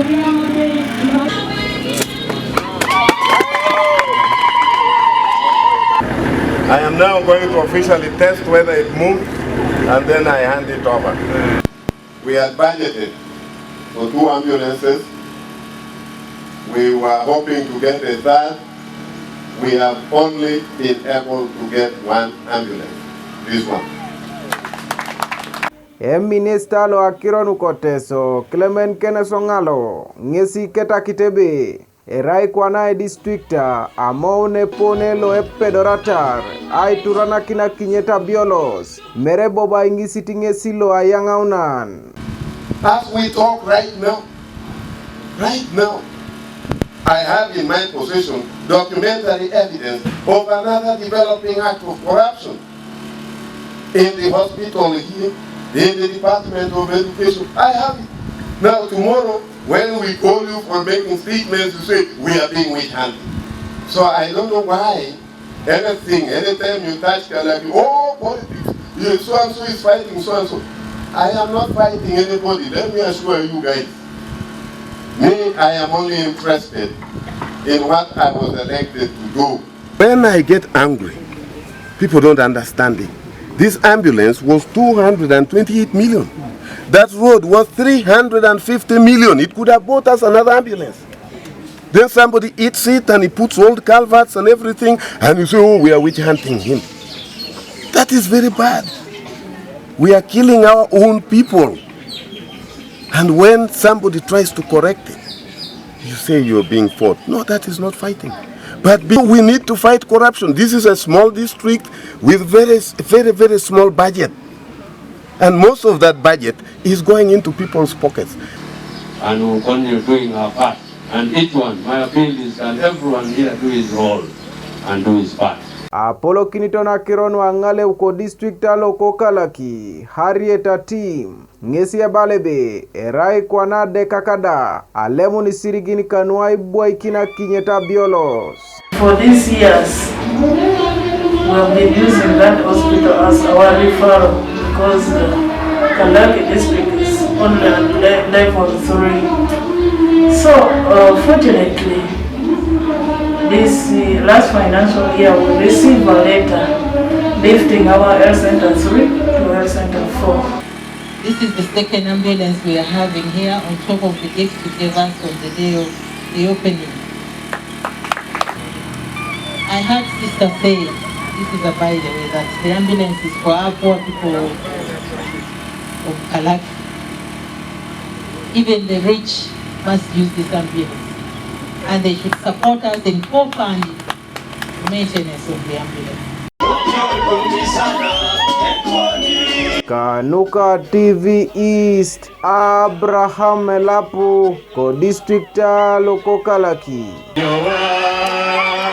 I am now going to officially test whether it moves, and then I hand it over. We had budgeted for 2 ambulances. We were hoping to get a third. We have only been able to get 1 ambulance, this one. Eminista lo akironu koteso, Clement Ongalo, ngesi keta kitebe, erai kwana districta, amone pone lo epedoratar, ai turana kina kinyeta biolos, mere boba ingisi tingesi lo ayangaunan. As we talk right now, I have in my possession documentary evidence of another developing act of corruption in the hospital here, in the Department of Education. I have it. Now tomorrow, when we call you for making statements, you say we are being witch-hunted. So I don't know why anytime you touch Kalaki, oh, politics, yes, so-and-so is fighting so-and-so. I am not fighting anybody, let me assure you guys. Me, I am only interested in what I was elected to do. When I get angry, people don't understand it. This ambulance was 228 million. That road was 350 million. It could have bought us another ambulance. Then somebody eats it and he puts old culverts and everything, and you say, oh, we are witch hunting him. That is very bad. We are killing our own people. And when somebody tries to correct it, you say you're being fought. No, that is not fighting. But we need to fight corruption. This is a small district with very small budget. And most of that budget is going into people's pockets. And we'll continue doing our part. And each one, my appeal is that everyone here do his role and do his part. Apollo kinitona kironu angale uko district aloko Kalaki, Harrieta team, ngesi ya balebe, erai kwana de kakada, alemu ni sirigini kanuai buwa ikina kinyeta biolos. For these years, we have been using that hospital as our referral because Kalaki district is only at level 3. So, fortunately, this last financial year we received a letter lifting our health center 3 to health center 4. This is the second ambulance we are having here on top of the gift to give us on the day of the opening. I heard Sister say, this is a by the way, that the ambulance is for our poor people of Kalaki. Even the rich must use this ambulance. And they should support us in co-funding maintenance of the ambulance. Kanuka TV East, Abraham Elapu, ko districta loko Kalaki.